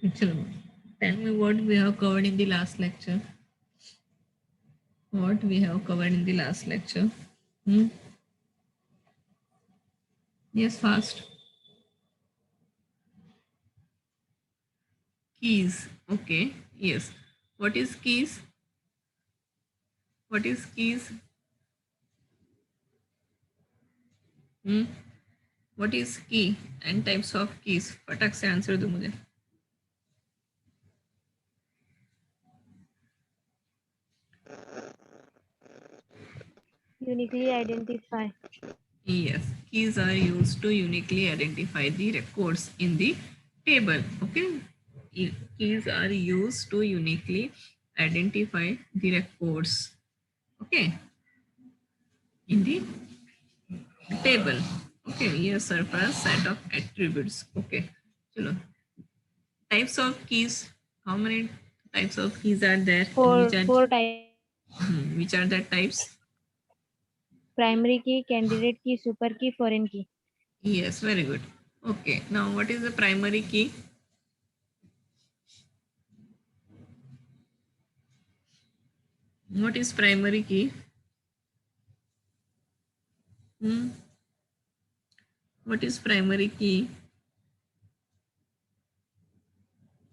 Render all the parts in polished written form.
Chalo, tell me what we have covered in the last lecture. What we have covered in the last lecture. Hmm? Yes, fast. Keys. Okay. Yes. What is keys? What is keys? Hmm? What is key and types of keys? फटक से answer दो मुझे. Uniquely identify. Yes, keys are used to uniquely identify the records in the table. Okay, keys are used to uniquely identify the records. Okay, in the table. Okay, here surface set of attributes. Okay, chalo. Types of keys. How many types of keys are there? And Four types. which are the types? Primary key, candidate key, super key, foreign key. Yes, very good. Okay, now what is the primary key? What is primary key? Hmm? What is primary key?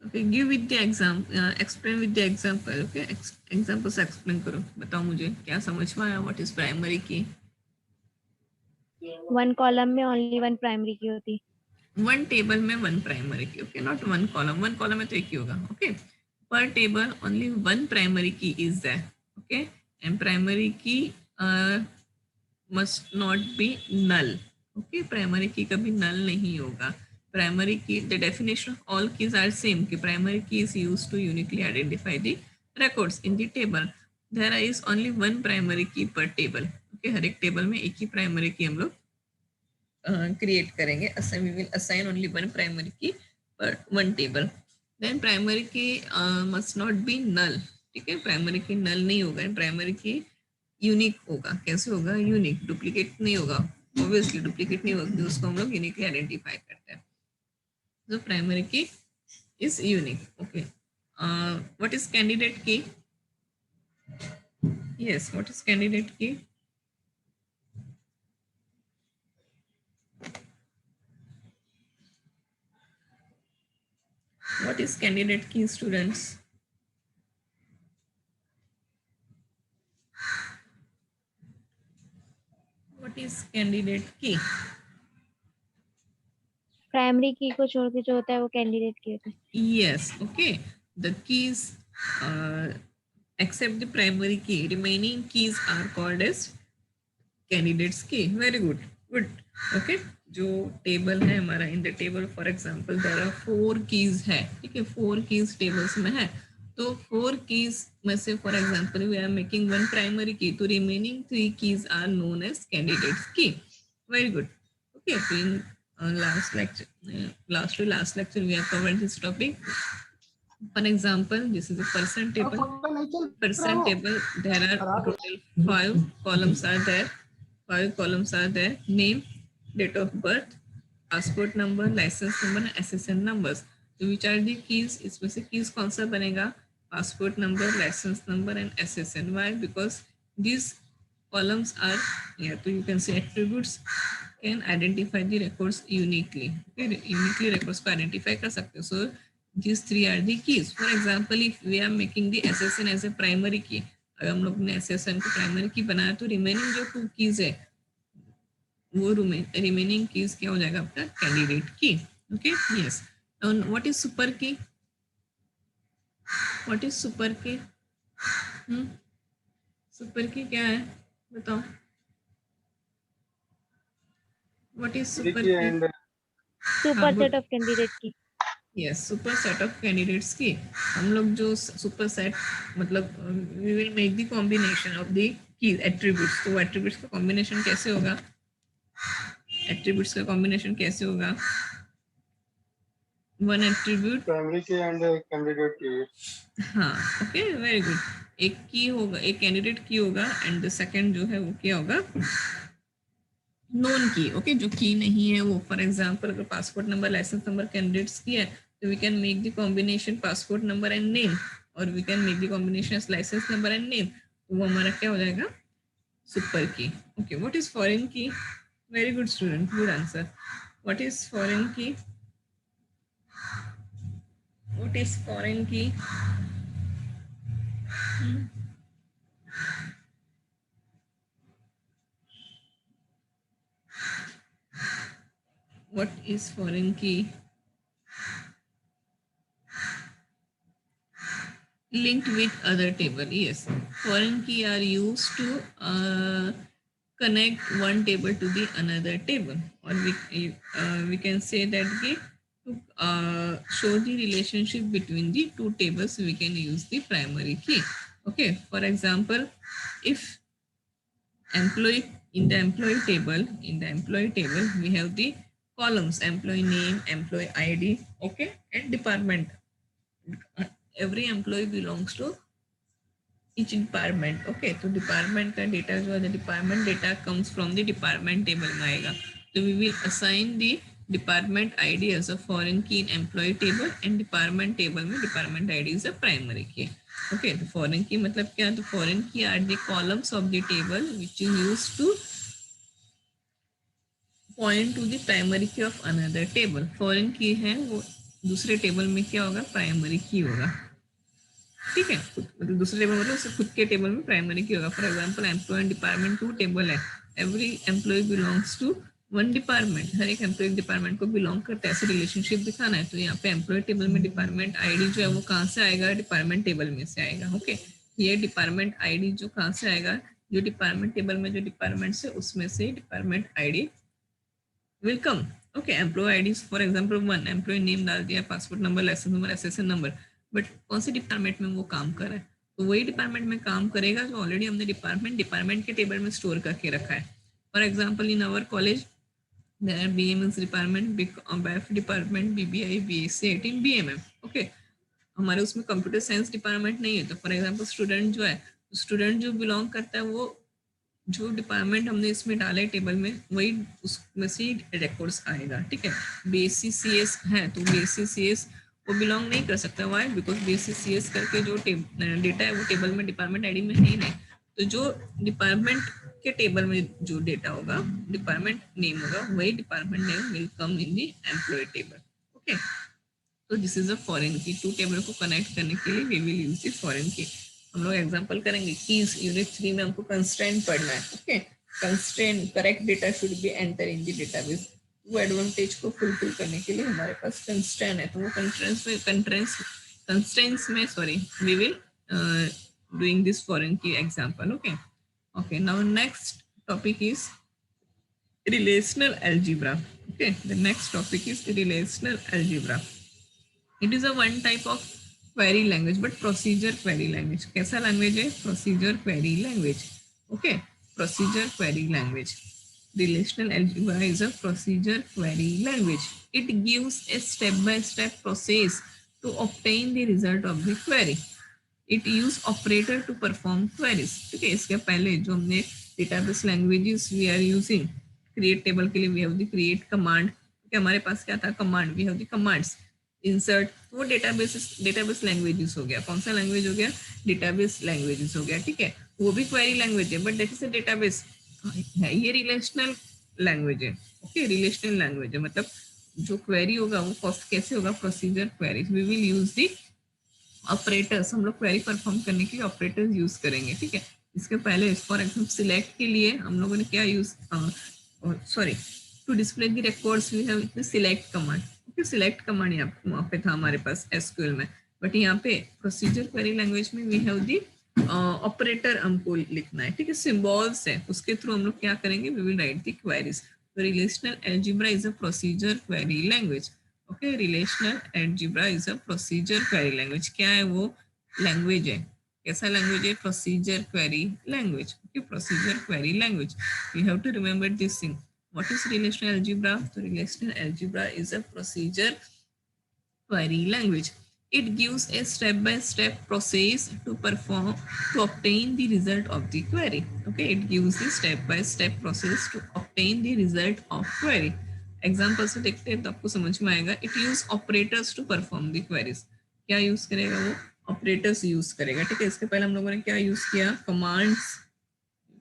Okay, give with the example. Explain with the example. Okay, example से explain करो. बताओ मुझे क्या समझ में आया? What is primary key? One column में only one primary key होती. One table में one primary key. Okay, not one column. One column में तो एक ही होगा. Okay, per table only one primary key is there. Okay, and primary key must not be null. Okay, primary key कभी null नहीं होगा. Primary key, the definition of all keys are same. कि primary key is used to uniquely identify the records in the table. There is only one primary key per table. Okay, हर एक table में एक ही primary key हम लोग create करेंगे. We will assign only one primary key per one table. Then primary key must not be null. ठीक है, primary key null नहीं होगा. Primary key यूनिक होगा. कैसे होगा? यूनिक, डुप्लीकेट नहीं होगा. ऑब्वियसली डुप्लीकेट नहीं होगा, उसको हम लोग यूनिकली आइडेंटिफाई करते हैं. So primary key is unique. Okay, what is candidate key? Yes, what is candidate key? What is candidate key, students? What is candidate key? Primary key को छोड़ के जो होता है वो candidate key होता है. Yes, okay. The keys, except the primary key, remaining keys are called as candidates key. Very good, good. Okay, जो टेबल है हमारा, in the table for example there are 4 keys है. ठीक है, 4 कीज टेबल्स में है. तो 4 कीज में से for example we are making one primary key, तो remaining 3 keys are known as candidates key. Very good. Okay, so in last lecture, last to last lecture, we have covered this topic. For example, this is a percent table. Percent table, there are total 5 columns are there. 5 columns are there. Name, date of birth, passport number, license number, and SSN numbers. So which are the keys? इसमें से keys कौन सा बनेगा? Passport number, license number, and SSN. Why? Because these columns are, yeah, so you can say attributes can identify the records uniquely. Okay, uniquely records को identify कर सकते हो. So these three are the keys. For example, if we are making the SSN as a primary key, अगर हम लोग ने SSN को primary key बनाया तो remaining जो 2 keys है वो remaining keys क्या हो जाएगा आपका? Candidate key. Okay, yes. And what is super key? What is super key? Super key क्या है? बताओ. What is super key? And Super set of candidate key. Yes, super set of candidates key हम लोग जो super set मतलब we will make the combination of the key attributes. तो attributes का combination कैसे होगा? एट्रीब्यूट्स का कॉम्बिनेशन कैसे होगा? One attribute, primary key and candidate key. हाँ. Okay, very good. एक की होगा, एक कैंडिडेट की होगा, एंड द सेकंड जो है वो क्या होगा? नोन की. ओके, जो की नहीं है वो, फॉर एग्जांपल अगर passport number, licence number candidates key है So we can make the combination passport number and name, or we can make the combination as license number and name. तो वो हमारा क्या हो जाएगा? Super key. Okay, what is foreign key? Very good student, good answer. What is foreign key? What is foreign key? What is foreign key? Linked with other table. Yes, foreign key are used to connect one table to the another table, or we can say that to show the relationship between the two tables, we can use the primary key. Okay, for example, if employee in the employee table we have the columns employee name, employee ID, okay, and department. Every employee belongs to each department. Okay, तो department का data जो है, department data comes from the department table में आएगा. So we will assign the department ID as a foreign key in employee table, and department table में department ID is a primary key. Okay, तो foreign key मतलब क्या? तो foreign key are the columns of the table which is used to point to the primary key of another table. Foreign key है वो दूसरे table में क्या होगा? प्राइमरी की होगा. ठीक है, मतलब दूसरे टेबल मतलब उससे खुद के टेबल में प्राइमरी की होगा. For example employee and department 2 table है. Every employee belongs to one department. हर एक एम्प्लॉय डिपार्टमेंट को बिलोंग करता है, ऐसे रिलेशनशिप दिखाना है. तो यहाँ पे एम्प्लॉय टेबल में डिपार्टमेंट आईडी जो है वो कहाँ से आएगा? डिपार्टमेंट टेबल में से आएगा. ओके, ये डिपार्टमेंट आईडी जो कहाँ से आएगा? जो डिपार्टमेंट टेबल में जो डिपार्टमेंट से उसमें से department ID will come. Okay, employee IDs for example 1, employee name डाल दिया, passport number, licence number, SSN number. But कौन सी डिपार्टमेंट में वो काम कर रहा है? तो वही डिपार्टमेंट में काम करेगा जो ऑलरेडी हमने डिपार्टमेंट के टेबल में स्टोर करके रखा है. For example in our college there are BMS department, BF department, BBI, BSc, 18 BMM. Okay, हमारे उसमें कंप्यूटर साइंस डिपार्टमेंट नहीं है. तो फॉर एग्जाम्पल स्टूडेंट जो है, स्टूडेंट जो बिलोंग करता है वो जो डिपार्टमेंट हमने इसमें डाला है टेबल में वही उसमें से रिकॉर्ड्स आएगा. ठीक है, BSc-CS है तो BSc-CS वो बिलोंग नहीं कर सकता. वाई? बिकॉज BSc-CS करके जो डेटा है वो टेबल में डिपार्टमेंट आईडी में है नहीं. तो जो डिपार्टमेंट के टेबल में जो डेटा होगा, डिपार्टमेंट नेम होगा, वही department name will come in the employee table. Okay, तो this is a foreign key. Two table को कनेक्ट करने के लिए we will use the foreign key. हम लोग एग्जांपल करेंगे. कीज यूनिट 3 में हमको कंस्ट्रेंट पढ़ना है. Okay, constraint correct data should be enter in the database. वो एडवांटेज को फुलफिल करने के लिए हमारे पास कंस्ट्रेंट है. तो वो कंस्ट्रेंट्स में we will doing this foreign key example. Okay okay, now next topic is relational algebra. Okay, the next topic is relational algebra. It is a one type of query language, but procedure query language. कैसा language है? Procedure query language. Okay, procedure query language. Relational algebra is a procedure query language. It gives a step-by-step process to obtain the result of the query. It use operator to perform queries. ठीक है, इसके पहले जो हमने database languages we are using, create table के लिए we have the create command. ठीक है, हमारे पास क्या था? command. We have the commands. Insert, वो डेटाबेस लैंग्वेजेस हो गया. कौन सा लैंग्वेज हो गया? डेटाबेस लैंग्वेजेस हो गया. ठीक है, वो भी क्वेरी लैंग्वेज है but that is a database है. ये रिलेशनल लैंग्वेज है. ओके, रिलेशनल लैंग्वेज है मतलब जो क्वेरी होगा वो कैसे होगा? Procedure query. We will use the operators. हम लोग क्वेरी परफॉर्म करने के लिए ऑपरेटर्स यूज करेंगे. ठीक है, इसके पहले फॉर एग्जाम्पल सिलेक्ट के लिए हम लोगों ने क्या use, to display the records we have select command. Select command यहाँ पे था हमारे पास एसक्यूएल में, बट यहाँ पे प्रोसीजर क्वेरी लैंग्वेज में वी हैव दी ऑपरेटर हमको लिखना है. ठीक है, सिंबल्स है, उसके थ्रू हम लोग क्या करेंगे? We will write the queries. तो relational algebra is a procedure query language. Okay, relational algebra is a procedure query language. क्या है वो? लैंग्वेज है. कैसा लैंग्वेज है? Procedure query language. Okay, procedure query language. You have to remember this thing. What is relational algebra? So relational algebra is a procedure query language. It gives a step-by-step process to obtain the result of the query. Okay, it gives the step-by-step process to obtain the result of query. Example से देखते हैं तो आपको समझ में आएगा. It use operators to perform the queries. क्या use करेगा वो? ऑपरेटर्स यूज करेगा. ठीक है, इसके पहले हम लोगों ने क्या यूज किया? Commands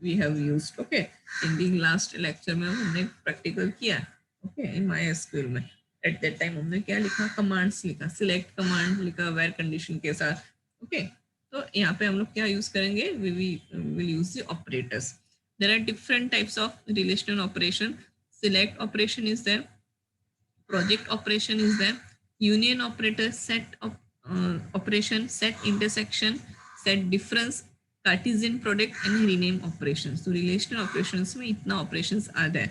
we have used. Okay, in the last lecture में हमने प्रैक्टिकल किया. Okay, in MySQL में at that time हमने क्या लिखा? कमांड्स लिखा, सिलेक्ट कमांड लिखा वेर कंडीशन के साथ. ओके, तो यहाँ पे हम लोग क्या यूज करेंगे? we will use the operators. There are different types of relational operation. Select operation is there, project operation is there, union operator, set operation, set intersection, set difference, Cartesian product and rename operations. So relational operations में इतना operations are there.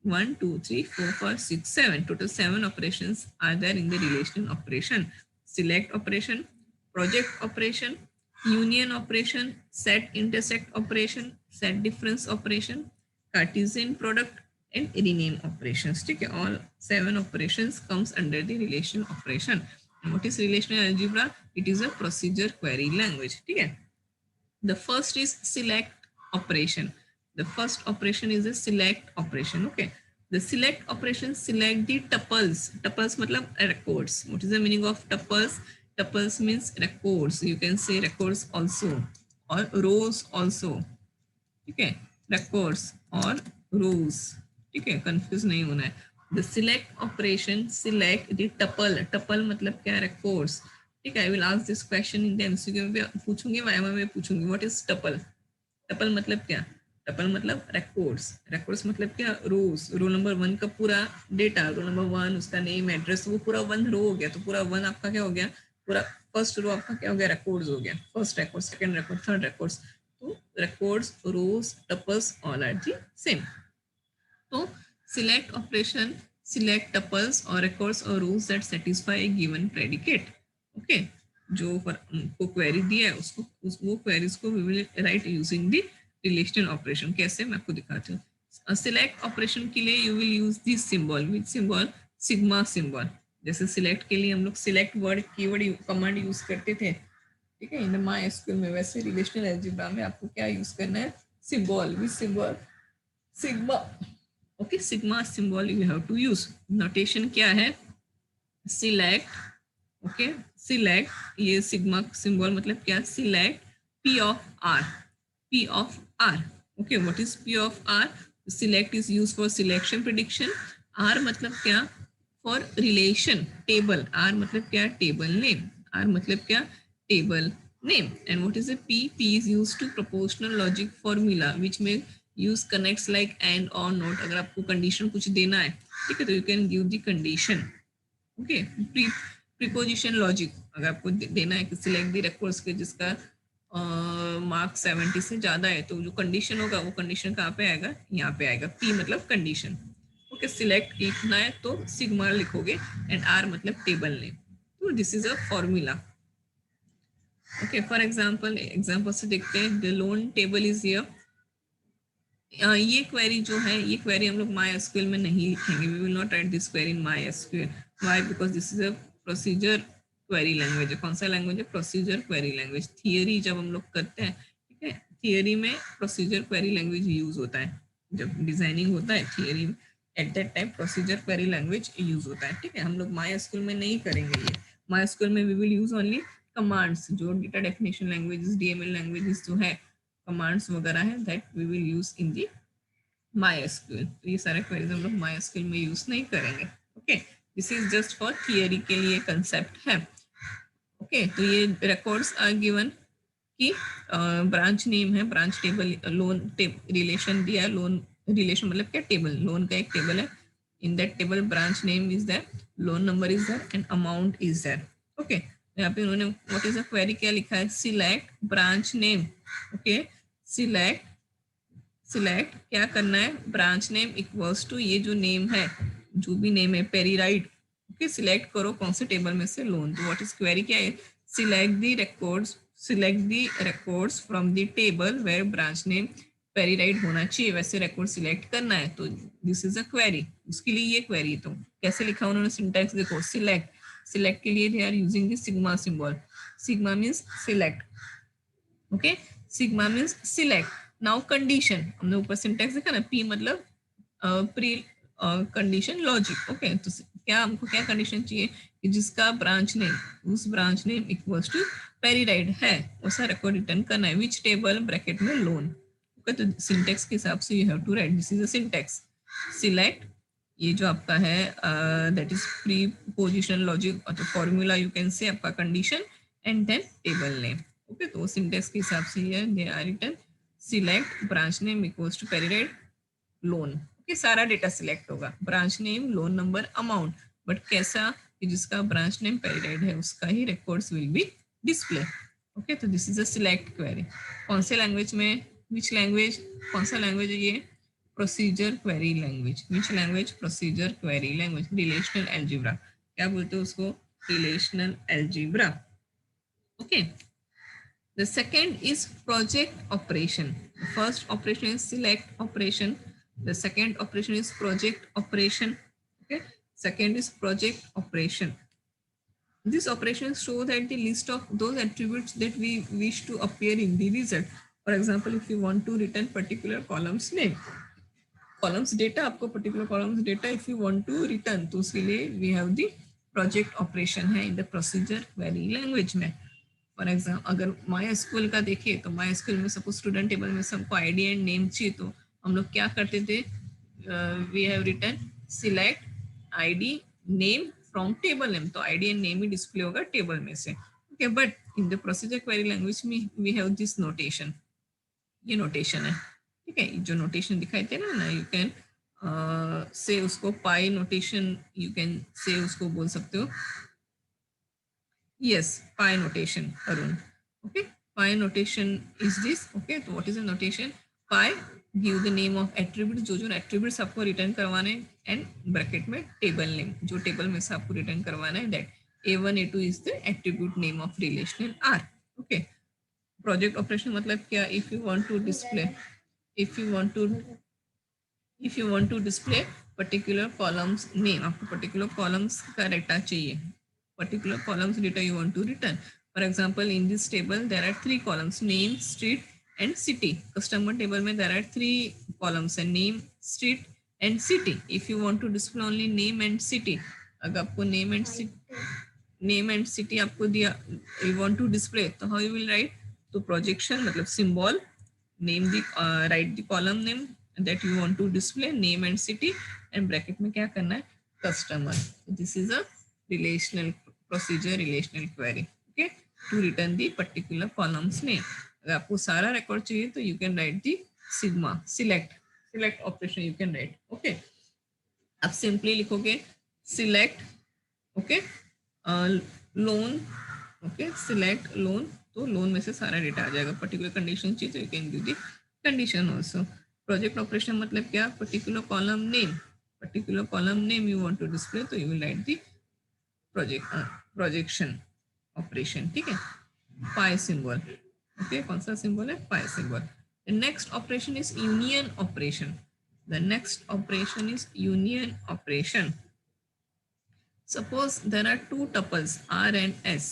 1, 2, 3, 4, 5, 6, 7. Total 7 operations are there in the relational operation. Select operation, project operation, union operation, set intersect operation, set difference operation, Cartesian product and rename operations. ठीक है, all 7 operations comes under the relational operation. And what is relational algebra? It is a procedure query language. ठीक है, the first is select operation. The first operation is a select operation. Okay, the select operation select the tuples. Tuples मतलब records. What is the meaning of tuples? Tuples means records. You can say records also or rows also. ठीक है, records or rows. ठीक है, confuse नहीं होना है. The select operation select the tuple. Tuple मतलब क्या? records. ठीक है, I will ask this question in the MCQ में पूछूंगी, वाइवा में पूछूंगी. What is tuple? Tuple मतलब क्या? tuple मतलब records. records मतलब क्या? rows. row नंबर 1 का पूरा डेटा, row नंबर 1 उसका नेम एड्रेस, वो पूरा 1 रो हो गया. तो पूरा 1 आपका क्या हो गया? पूरा फर्स्ट रो आपका क्या हो गया? records हो गया. First record, second record, third records. तो records, rows, tuples all are the same. तो select operation select tuples or records or rows that satisfy a given predicate. Okay, जो को query दिया है उसको वो queries को we will write using the relational operation. कैसे मैं आपको दिखाती हूँ. select operation के लिए you will use this symbol. which symbol? sigma symbol. जैसे select के लिए हम लोग select word keyword command use करते थे. ठीक है, इन MySQL में, वैसे रिलेशनल अलजेब्रा में आपको क्या यूज करना है? Symbol. Which symbol? Sigma. Okay, sigma symbol you have to use. Notation क्या है? सिलेक्ट. ओके, सिलेक्ट, ये सिग्मा सिंबल मतलब क्या? Select P of R. P of R. Okay, what is P of R? Select is use for selection prediction. R मतलब क्या? For relation table. R मतलब क्या? Table name. R मतलब क्या? Table name. And what is a P? P is used to proportional logic formula which may use connects like and or not. अगर आपको condition कुछ देना है, ठीक है, तो you can give the condition. Okay, preposition logic अगर आपको देना है कि select the records के जिसका मार्क 70 से ज्यादा है, तो जो कंडीशन होगा वो कंडीशन कहाँ पे आएगा? यहाँ पे आएगा. P मतलब कंडीशन. ओके, सिलेक्ट लिखना है तो सिग्मा लिखोगे एंड R मतलब टेबल नेम. तो this is a formula. Okay, for example से देखते हैं. The loan table is here. ये क्वेरी जो है, ये क्वेरी हम लोग MySQL में नहीं लिखेंगे. We will not write this query in MySQL. Why? Because this is a procedure query language. कौन सा लैंग्वेज है? Procedure query language. थियरी जब हम लोग करते हैं, ठीक है, थियरी में प्रोसीजर क्वेरी लैंग्वेज यूज होता है. जब डिजाइनिंग होता है थियरी में, at that time procedure query language use होता है. ठीक है, हम लोग MySQL में नहीं करेंगे ये. MySQL में we will use only commands. जो data definition languages, DML languages जो है, कमांड्स वगैरह है, that we will use in the MySQL. तो ये सारे क्वेरीज हम लोग MySQL में यूज नहीं करेंगे. Okay, this is just for theory के लिए कंसेप्ट है. ओके, तो ये रिकॉर्ड्स आर गिवन कि ब्रांच नेम है, ब्रांच टेबल, लोन रिलेशन दिया है. लोन रिलेशन मतलब क्या? टेबल. लोन का एक टेबल है. In that table branch name is there, loan number is there and amount is there. Okay, यहाँ पे उन्होंने व्हाट इज द क्वेरी क्या लिखा है? Select branch name. Okay, select क्या करना है? ब्रांच नेम इक्वल्स टू ये जो नेम है, जो भी नेम है, पेरी राइट. ओके, सिलेक्ट करो कौन से टेबल में से? लोन. तो व्हाट इज क्वेरी क्या है? Select the records from the table where branch name Perryridge होना चाहिए, वैसे रिकॉर्ड सिलेक्ट करना है. तो दिस इज अ क्वेरी. उसके लिए ये क्वेरी. तो कैसे लिखा उन्होंने? सिंटैक्स देखो. सिलेक्ट के लिए they are using the sigma symbol. Sigma means select. Okay, sigma means select. Now condition, हमने ऊपर सिंटैक्स देखा ना. P मतलब प्री कंडीशन लॉजिक। ओके, तो क्या हमको क्या कंडीशन चाहिए कि जिसका ब्रांच नेम, उस branch name equals to Perryridge है, वैसा रिकॉर्ड रिटर्न करना है। विच टेबल ब्रैकेट में लोन। ओके, तो सिंटेक्स के हिसाब से you have to write this is a syntax. Select, ये जो आपका है that is prepositional logic, तो फॉर्मूला यू कैन से आपका condition and then table name. Okay, तो सिंटेक्स के हिसाब से ये they are return select branch name equals to Perryridge loan. Okay, सारा डेटा सिलेक्ट होगा, branch name, loan number, amount, but कैसा कि जिसका ब्रांच नेम पेरीराइड है उसका ही records will be display. Okay, तो this is a select query. कौन से लैंग्वेज में, विच लैंग्वेज, कौन सा लैंग्वेज है ये, procedure query language. Which language, procedure query language, relational algebra, क्या बोलते हैं उसको, relational algebra. Okay, the second is project operation. The first operation is select operation. The second operation is project operation. Okay, second is project operation. This operation show that the list of those attributes that we wish to appear in the result. For example, if you want to return particular columns name, columns data, आपको particular columns data if you want to return, तो उसके लिए we have the project operation है in the procedure query language में। For example अगर my school का देखिए तो माई स्कूल में सपोज स्टूडेंट टेबल में सबको आईडी एंड नेम चाहिए, तो हम लोग क्या करते थे, we have written select ID name from table name, तो आईडी एंड नेम ही डिस्प्ले होगा टेबल में से। Okay, but in the procedure query language में वी हैव दिस नोटेशन, ये नोटेशन है। ठीक है, जो नोटेशन दिखाई थे ना, यू कैन से उसको पाई नोटेशन, यू कैन से उसको बोल सकते हो, yes, pi notation, Arun. Okay, pi notation is this. Okay, so what is the notation? Pi give the name of attributes, जो attributes आपको return करवाने हैं, and bracket में table name, जो table में से आपको return करवाना है, that A1 A2 is the attribute name of relational R. Okay, project operation मतलब क्या, if you want to display, if you want to display particular columns name, आपको particular columns का data चाहिए, particular columns data you want to return. For example, in this table there are 3 columns, name, street and city. Customer table में there are 3 columns, name, street and city. If you want to display only name and city, अगर आपको name and city आपको दिया, you want to display, तो how you will write, तो projection मतलब symbol, name the write the column name that you want to display, name and city, and bracket में क्या करना है, customer. This is a relational procedure, relational query. Okay, to return the particular columns name. अगर आपको सारा record चाहिए तो you can write the sigma select operation you can write. Okay, आप simply लिखोगे select, okay, loan, okay, select loan, तो loan में से सारा डेटा आ जाएगा, पर्टिकुलर कंडीशन चाहिए तो you can give the condition also. Project operation मतलब क्या, particular column name you want to display, तो you will write the projection operation. ठीक है, पाई सिंबल। ओके, कौन सा सिंबल है, pi symbol. The next operation is union operation. The next operation is union operation. Suppose there are 2 tuples R and S.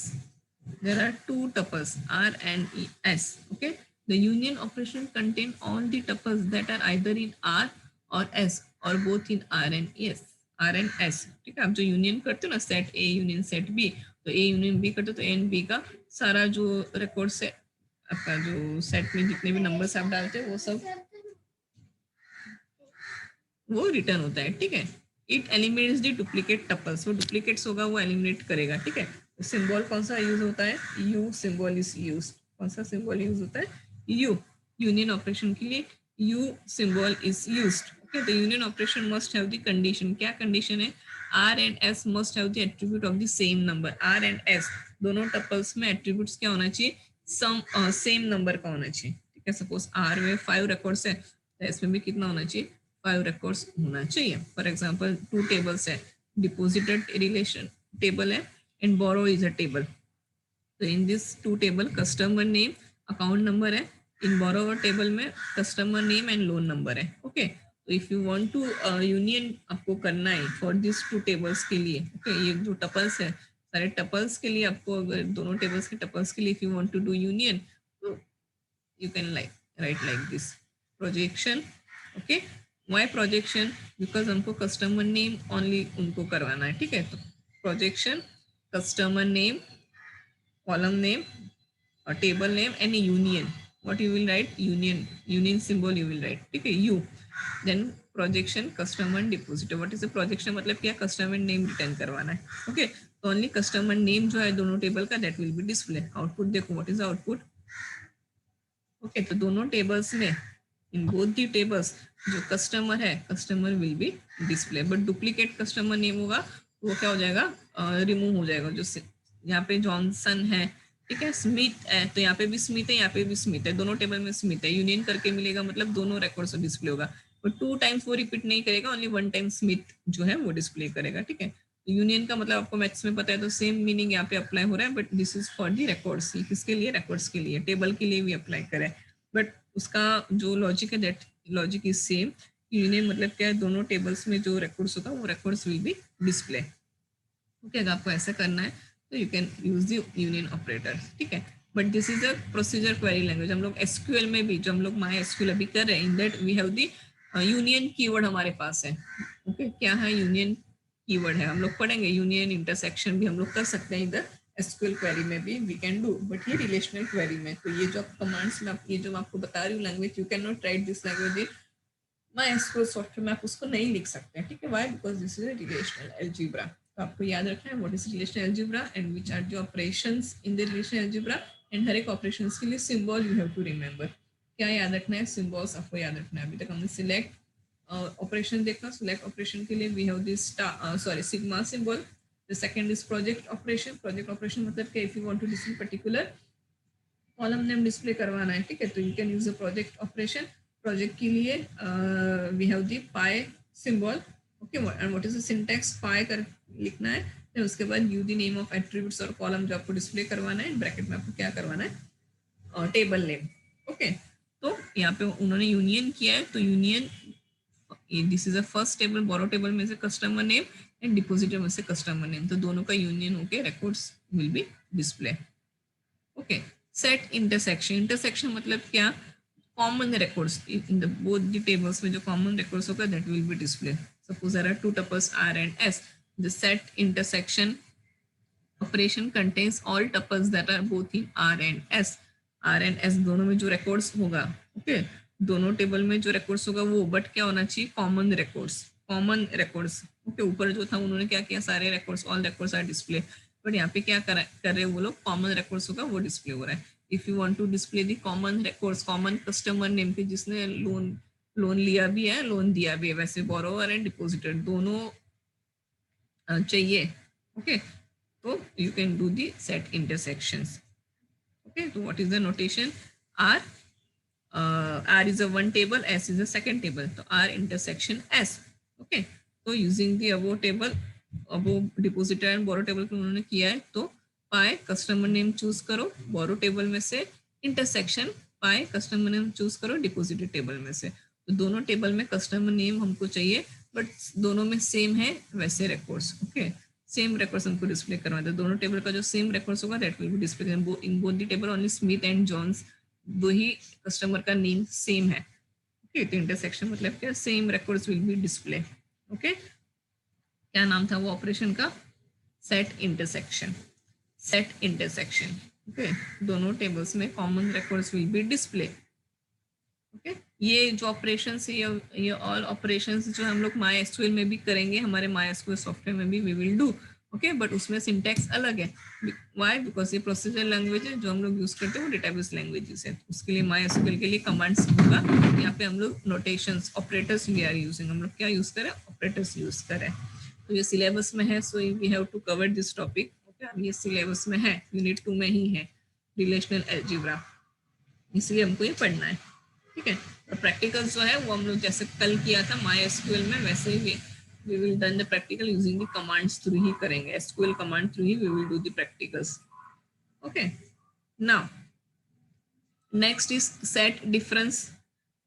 There are 2 tuples R and S. Okay. The union operation contain all the tuples that are either in R or S or both in R and S. R and S. ठीक है, आप जो union करते हो ना, set A union set B, तो A union B करते हो तो A and B का सारा जो रिकॉर्ड से आपका जो सेट में जितने भी नंबर्स आप डालते हो वो सब वो रिटर्न होता है। ठीक है, it eliminates the duplicate tuples, वो डुप्लीकेट्स होगा वो एलिमिनेट करेगा। ठीक है, सिंबल कौन सा यूज होता है, यू सिंबल इज यूज, कौन सा सिंबल यूज होता है, यू, यूनियन ऑपरेशन के लिए U symbol is used. Okay, the union operation must have the condition, क्या कंडीशन है, R and S must have the attribute of the same number. R and S दोनों tuples में attributes क्या होना चाहिए, same number का होना चाहिए। ठीक है, सपोज आर में 5 रिकॉर्ड्स है तो एस में भी कितना होना चाहिए, 5 रिकॉर्ड्स होना चाहिए। फॉर एग्जांपल 2 टेबल्स है, डिपॉजिटेड रिलेशन टेबल है and borrow is a table, तो in this 2 table customer name account number है, इन बोरोवर टेबल में customer name and loan number है। ओके, तो if you want to union आपको करना है फॉर दिस 2 टेबल्स के लिए, ओके, ये जो टपल्स है सारे टपल्स के लिए आपको, अगर दोनों टेबल्स के टपल्स के लिए if you want to do union, तो you can like write like this, projection, okay, why projection, because हमको कस्टमर नेम ओनली उनको करवाना है, ठीक है। तो projection, customer name, column name, table name and union. What you will write? Union symbol you will write, ठीक है, u. Then projection, customer, depositor. What is the projection? मतलब क्या, customer name return करवाना है, okay. तो only customer name जो है दोनों टेबल का, that will be display. Output देखो, what is the output? Okay, तो दोनों टेबल्स में, in both the tables जो कस्टमर है, customer will be display, but duplicate customer name होगा वो क्या हो जाएगा, रिमूव हो जाएगा। जो यहाँ पे जॉनसन है, ठीक है, स्मिथ है, तो यहाँ पे भी स्मिथ है, यहाँ पे भी स्मिथ है, दोनों टेबल में स्मिथ है, यूनियन करके मिलेगा, मतलब दोनों रिकॉर्ड्स डिस्प्ले होगा। बट 2 टाइम्स वो रिपीट नहीं करेगा, ओनली 1 टाइम स्मिथ जो है वो डिस्प्ले करेगा, ठीक है। तो यूनियन का मतलब आपको मैथ्स में पता है, तो सेम मीनिंग यहाँ पे अप्लाई हो रहा है, but this is for the records. किसके लिए? रिकॉर्ड्स के लिए, टेबल के लिए भी अप्लाई करें, बट उसका जो लॉजिक है, that logic is same. Union मतलब क्या है, दोनों टेबल्स में जो रिकॉर्ड्स होगा वो records will be display, okay. अगर आपको ऐसा करना है तो you can use the union operator, ठीक है। But this is a procedure query language. हम लोग एसक्यूएल में भी, जो हम लोग माई एसक्यूएल अभी कर रहे हैं, in that we have the union keyword हमारे पास है, ओके। क्या है यूनियन कीवर्ड है, हम लोग पढ़ेंगे। यूनियन इंटरसेक्शन भी हम लोग कर सकते हैं इधर एसक्यूएल क्वेरी में भी, वी कैन डू, बट ये रिलेशनल क्वेरी में। तो ये जो कमांड्स में ये जो मैं आपको बता रही हूँ language, you can not write this language in my SQL software में, आप उसको नहीं लिख सकते हैं, ठीक है। Why? Because this is a relational algebra. तो आपको याद रखना है what is relational algebra and which are the operations in the relational algebra, and हर एक ऑपरेशंस के लिए symbol you have to remember. क्या याद रखना है? सिंबल्स आपको याद रखना है। अभी तक हमने सिलेक्ट ऑपरेशन देखा, सिलेक्ट ऑपरेशन के लिए we have this sigma symbol. The second is project operation. Project operation मतलब कि if you want to display particular column name display करवाना है, ठीक है, तो you can use the project operation. Project के लिए we have the pi symbol, okay. And what is the syntax? Pi कर लिखना है, फिर उसके बाद you the name of attributes और कॉलम जो आपको डिस्प्ले करवाना है, ब्रैकेट में आपको क्या करवाना है, टेबल नेम, ओके। तो यहाँ पे उन्होंने यूनियन किया है, तो union, this is a first table, borrow table में से कस्टमर नेम एंड डिपोजिटर में से कस्टमर नेम, तो दोनों का यूनियन होके records will be display, okay. Set intersection. Intersection मतलब क्या? Common records in the both the tables में जो कॉमन रिकॉर्ड्स होगा that will be display. Suppose there are 2 tuples r and s, the set intersection operation contains all tuples that are both in r and s। r and s दोनों में जो records होगा, okay, दोनों table में जो records होगा वो, but क्या होना चाहिए? Common records, common records, okay. ऊपर जो था उन्होंने क्या किया, सारे records, all records are display, but यहाँ पे क्या कर रहे हैं वो लोग, कॉमन रिकॉर्ड्स होगा वो डिस्प्ले हो रहा है। If you want to display the common records, common customer name के, जिसने लोन लिया भी है, लोन दिया भी है, वैसे बोरोवर एंड डिपोजिटर दोनों चाहिए, ओके। तो you can do the set intersections, okay. तो what is the notation? R, R is a one table, S is a second table, तो R intersection S, okay। तो using the above table, above depositor and borrow table को उन्होंने किया है, तो पाए customer name choose करो बोरो table में से, इंटरसेक्शन पाए कस्टमर नेम चूज करो डिपोजिटर टेबल में से। तो दोनों टेबल में कस्टमर नेम हमको चाहिए, बट दोनों में सेम है वैसे रिकॉर्ड्स, ओके। सेम रिकॉर्ड्स हमको डिस्प्ले करवाना है, दोनों टेबल का जो सेम रिकॉर्ड्स होगा that will be display in both the table, only Smith and Johns, दो ही कस्टमर का नेम सेम है, ओके। तो इंटरसेक्शन मतलब क्या? Same records will be display, okay. क्या नाम था वो ऑपरेशन का? Set intersection, set intersection, okay. दोनों टेबल्स में common records will be display, okay. ये जो ऑपरेशंस है, ये ऑल ऑपरेशंस जो हम लोग माई एसक्यूएल में भी करेंगे, हमारे माई एसक्यूएल सॉफ्टवेयर में भी we will do, okay. But उसमें सिंटैक्स अलग है, व्हाई? बिकॉज ये प्रोसीजर लैंग्वेज है, जो हम लोग यूज करते हैं वो डेटाबेस लैंग्वेजेस है, उसके लिए माई एसक्यूएल के लिए कमांड्स होगा। यहाँ पे हम लोग notations, operators we are using, हम लोग क्या यूज करें? ऑपरेटर्स यूज करें। तो ये सिलेबस में है, so we have to cover this topic, okay. ये सिलेबस में है, यूनिट 2 में ही है, रिलेशनल अलजेब्रा, इसलिए हमको ये पढ़ना है, ठीक है। और प्रैक्टिकल्स जो है वो हम लोग जैसे कल किया था माई एसक्यूएल में, वैसे ही we will done the practical using the commands through ही करेंगे, SQL command through he we will do the practicals, okay। now next is set difference,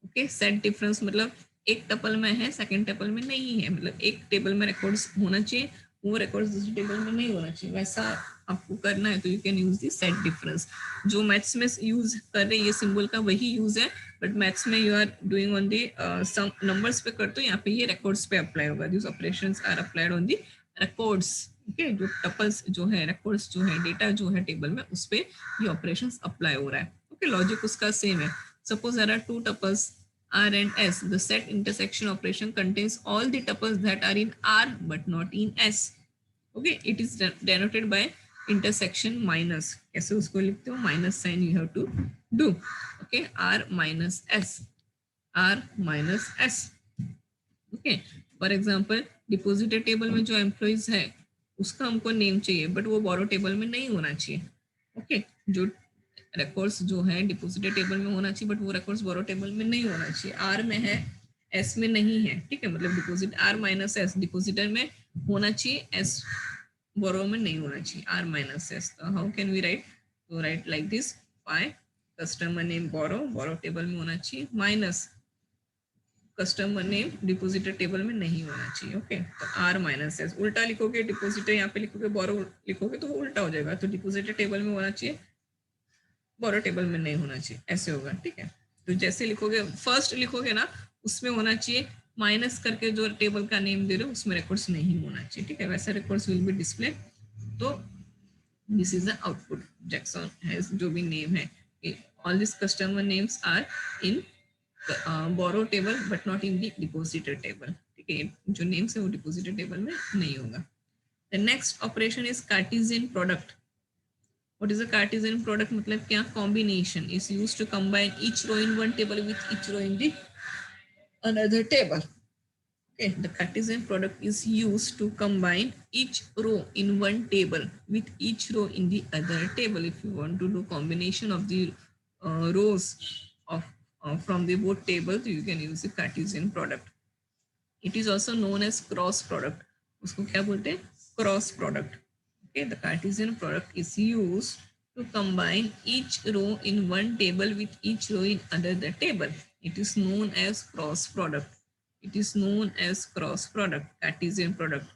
okay। set difference मतलब एक टपल में है, सेकंड टपल में नहीं है, मतलब एक टेबल में रिकॉर्ड्स होना चाहिए, वो रिकॉर्ड्स दूसरे टेबल में नहीं होना चाहिए। वैसा आपको करना है तो you can use the set difference. जो मैथ्स में यूज कर रहे हैं ये सिंबल का वही यूज है, बट मैथ्स में you are doing on the some numbers पे करते हो, यहाँ पे ये रिकॉर्ड्स पे अप्लाई होगा। This operations are applied on the records. Okay, जो टपल्स जो है, रिकॉर्ड्स जो है, डेटा जो है टेबल में, उस पे ये ऑपरेशंस अप्लाई हो रहा है। ओके, लॉजिक उसका सेम है। Suppose there are two tuples R and S. The set intersection operation contains all the tuples that are in R but not in S. Okay, it is denoted by intersection minus. कैसे उसको लिखते हो? Minus sign you have to do. Okay, R minus S. R minus S. Okay, for example, depositor table में जो employees है उसका हमको name चाहिए, बट वो बोरो टेबल में नहीं होना चाहिए। ओके, जो रिकॉर्ड्स जो है डिपोजिटर टेबल में होना चाहिए, बट वो रिकॉर्ड्स बोरो टेबल में नहीं होना चाहिए। आर में है, एस में नहीं है। ठीक है, मतलब deposit R minus S depositor में होना चाहिए, एस बोरो में नहीं होना चाहिए। आर माइनस एस, तो हाउ कैन वी राइट? तो write like this, phi customer name borrow table में होना चाहिए, minus customer name depositor table में नहीं होना चाहिए। ओके, तो आर माइनस एस। उल्टा लिखोगे, डिपोजिटर यहाँ पे लिखोगे, बोरो लिखोगे तो वो उल्टा हो जाएगा। तो डिपोजिटर टेबल में होना चाहिए, बोरो टेबल में नहीं होना चाहिए, ऐसे होगा। ठीक है, तो जैसे लिखोगे, फर्स्ट लिखोगे ना, उसमें होना चाहिए माइनस करके जो टेबल का नेम दे रहे हो उसमें रिकॉर्ड्स नहीं होना चाहिए। ठीक है, वैसा रिकॉर्ड्स विल बी डिस्प्ले। तो this is the output. Jackson has जो भी नेम है, all this customer names are in borrow table but not in the depositor table. ठीक है, जो नेम्स है वो डिपोजिटर टेबल में नहीं होगा। The next operation is Cartesian product. What is a Cartesian product? मतलब क्या? Combination is used to combine each row in one table with each row in the another table. Okay, the Cartesian product is used to combine each row in one table with each row in the other table. If you want to do combination of the rows of from the both tables, you can use the Cartesian product. It is also known as cross product. उसको क्या बोलते हैं? Cross product. Okay, the Cartesian product is used to combine each row in one table with each row in another table. It is known as cross product. It is known as cross product, Cartesian product.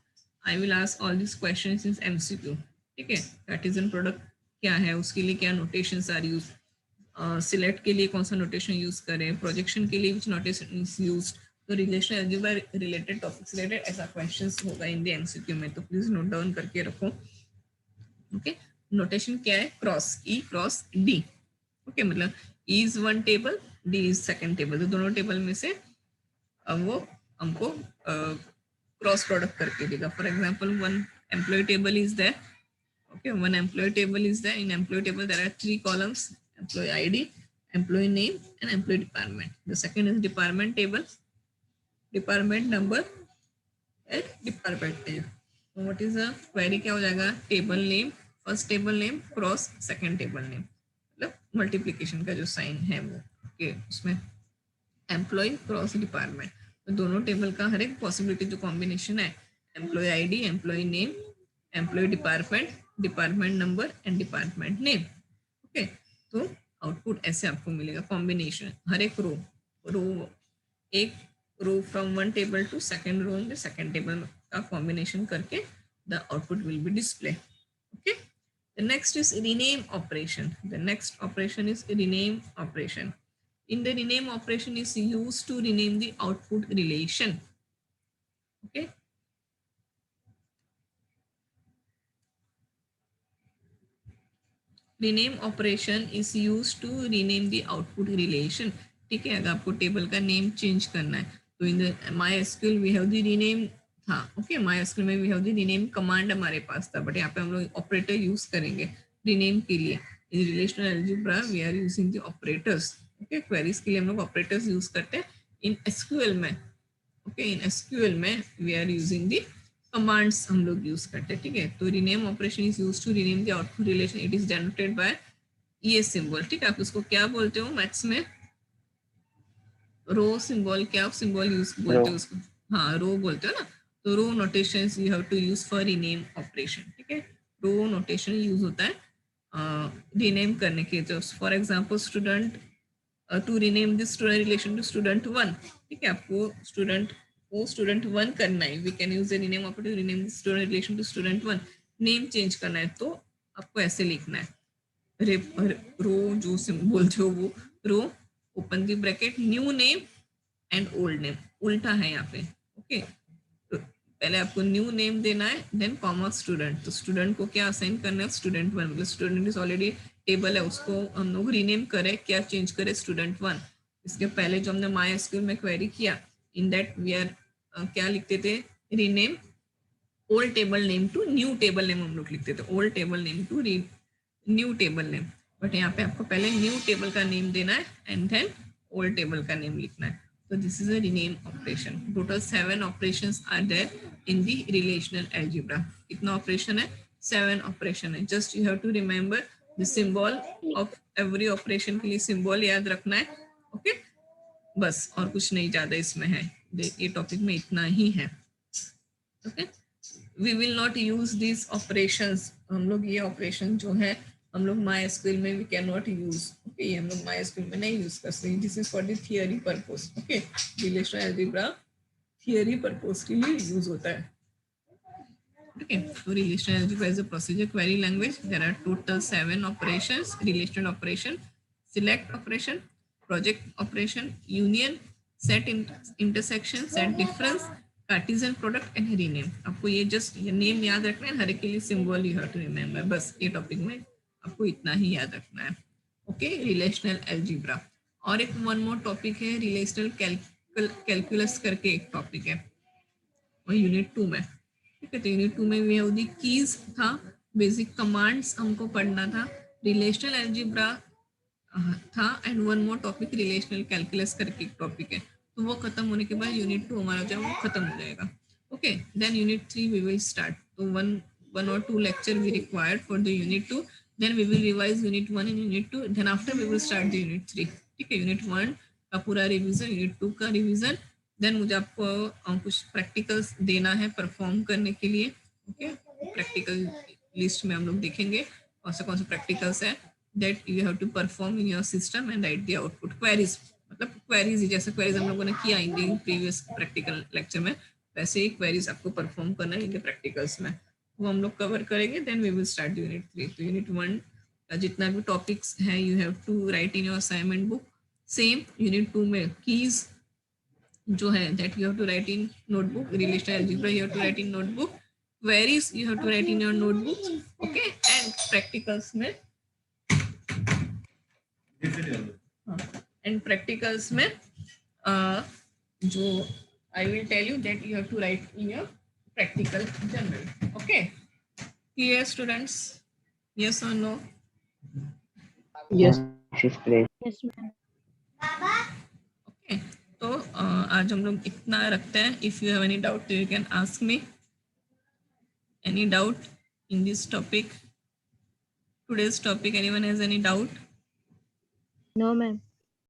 I will ask all these questions in MCQ. ठीक है, Cartesian product क्या है, उसके लिए क्या notations are used, select के लिए कौन सा नोटेशन यूज करें, प्रोजेक्शन के लिए विच नोटेशन इज यूज्ड, तो relational algebra related topics related ऐसा क्वेश्चंस होगा इन द एमसीक्यू में, तो प्लीज नोट डाउन करके रखो। ओके, नोटेशन क्या है? क्रॉस ई क्रॉस डी। ओके, मतलब E is one table, D is second table, तो दोनों टेबल में से अब वो हमको क्रॉस प्रोडक्ट करके देगा। For example, one employee table is there. Okay, one employee table is there. In employee table, there are 3 columns: employee ID, employee name, and employee department. The second is department table, department number, and department name. So what is the query? क्या हो जाएगा? Table name, first table name cross second table name. मतलब multiplication का जो sign है वो, okay, उसमें employee cross department. तो दोनों टेबल का हर एक पॉसिबिलिटी जो कॉम्बिनेशन है, employee ID, employee name, employee department, department number and department name. Okay, तो आउटपुट ऐसे आपको मिलेगा कॉम्बिनेशन। हर एक एक row from one table to second row in the second table का कॉम्बिनेशन करके the output will be display. Okay, the next is rename operation. The next operation is rename operation. In the rename operation is used to rename the output relation. Okay. Rename operation is used to rename the output relation. ठीक है, अगर आपको table का name change करना है तो in the MySQL we have the rename था। Okay, MySQL में we have the rename command हमारे पास था, बट यहाँ पे हम लोग ऑपरेटर यूज करेंगे रीनेम के लिए। In relational algebra we are using the operators. Okay, queries के लिए हम लोग ऑपरेटर्स यूज करते हैं इन एसक्यूएल में। ओके, इन एसक्यूएल में we are using the commands हम लोग यूज करते हैं। ठीक है, तो rename operation is used to rename the output relation. It is generated by ये सिंबल। ठीक है, आप उसको क्या बोलते हो मैथ्स में? Rho symbol. क्या सिंबल यूज बोलते हो उसको? हाँ, रो बोलते हो ना। तो rho notation you have to use for rename operation. ठीक है, रो नोटेशन यूज होता है रीनेम करने के। तो for example, student, to rename this student relation to student 1। ठीक है, आपको स्टूडेंट वो स्टूडेंट 1 करना है, we can use the rename operator to rename the student relation to student 1. Name change करना है तो आपको ऐसे लिखना है, रो जो बोलते हो वो rho, open the bracket, new name and old name. उल्टा है यहाँ पे. ओके, तो पहले आपको न्यू नेम देना है, देन कॉमा स्टूडेंट. तो स्टूडेंट को क्या असाइन करना है, स्टूडेंट 1. मतलब स्टूडेंट इज ऑलरेडी टेबल है, उसको हम लोग रीनेम करें, क्या चेंज करें, स्टूडेंट 1. इसके पहले जो हमने माई एसक्यूएल में क्वेरी किया, इन दैट वी आर क्या लिखते थे, rename old table name to new table name. हम लोग लिखते थे old table name to new table name. But यहाँ पे आपको पहले न्यू टेबल का नेम देना है एंड देन ओल्ड टेबल का नेम लिखना है. So this is a rename operation. Total 7 operations are there in the relational algebra. कितना operation है, 7 operation है. Just you have to remember the symbol of every operation के लिए symbol याद रखना है. Okay, बस और कुछ नहीं ज्यादा इसमें है, ये टॉपिक में इतना ही है. Okay, we will not use these operations. हम लोग ये ऑपरेशन जो है हम लोग माई एसक्यूएल में we can not use. Okay, ये हम लोग माई एसक्यूएल में नहीं यूज कर सकते. This is for the theory purpose. Okay, relational algebra theory purpose के लिए यूज होता है. ओके, तो relational algebra is a procedure query language. There are total 7 operations. Relational operation, select operation, project operation, union, set intersection, set difference, cartesian product and rename. आपको ये just ये name याद रखना है, हर एक के लिए symbol you have to remember. बस ये टॉपिक में आपको इतना ही याद रखना है. Okay, relational algebra. और एक वन मोर टॉपिक है, रिलेशनल कैलकुलस करके एक टॉपिक है, और यूनिट 2 में. ठीक है, तो यूनिट 2 में वी हैव द कीज था, बेसिक कमांड्स हमको पढ़ना था, रिलेशनल अलजेब्रा था, and one more topic relational calculus करके एक टॉपिक है. तो वो खत्म होने के बाद यूनिट 2 हमारा जो है वो खत्म हो जाएगा. Okay, then unit 3 we will start. तो one or two lecture we required for the unit 2, then we will revise unit 1 and unit 2, then after we will start the unit 3. ठीक है, यूनिट 1 का पूरा रिवीजन, यूनिट 2 का revision, then मुझे आपको कुछ practicals देना है परफॉर्म करने के लिए. ओके, प्रैक्टिकल लिस्ट में हम लोग देखेंगे कौन से प्रैक्टिकल्स है that you have to perform in your system and write the output. Queries, मतलब क्वेरीज जैसे क्वेरीज हम लोगों ने किया in the previous practical lecture में, वैसे ही क्वेरीज आपको परफॉर्म करना है इनके प्रैक्टिकल्स में. वो हम लोग कवर करेंगे, then we will start unit 3. तो यूनिट 1 का जितना भी टॉपिक्स है you have to write in your assignment book. Same unit 2 में कीज जो है that you have to write in notebook. Relational algebra you have to write in notebook. Queries you have to write in your notebook. Okay, and practicals में जो I will tell you that you have to write in your practical journal. Okay, clear students? Yes or no? Yes, fifth grade. Yes, ma'am. Okay, तो आज हम लोग इतना रखते हैं. If you have any doubt, you can ask me. Any doubt in this topic? Today's topic, anyone has any doubt? No, ma'am.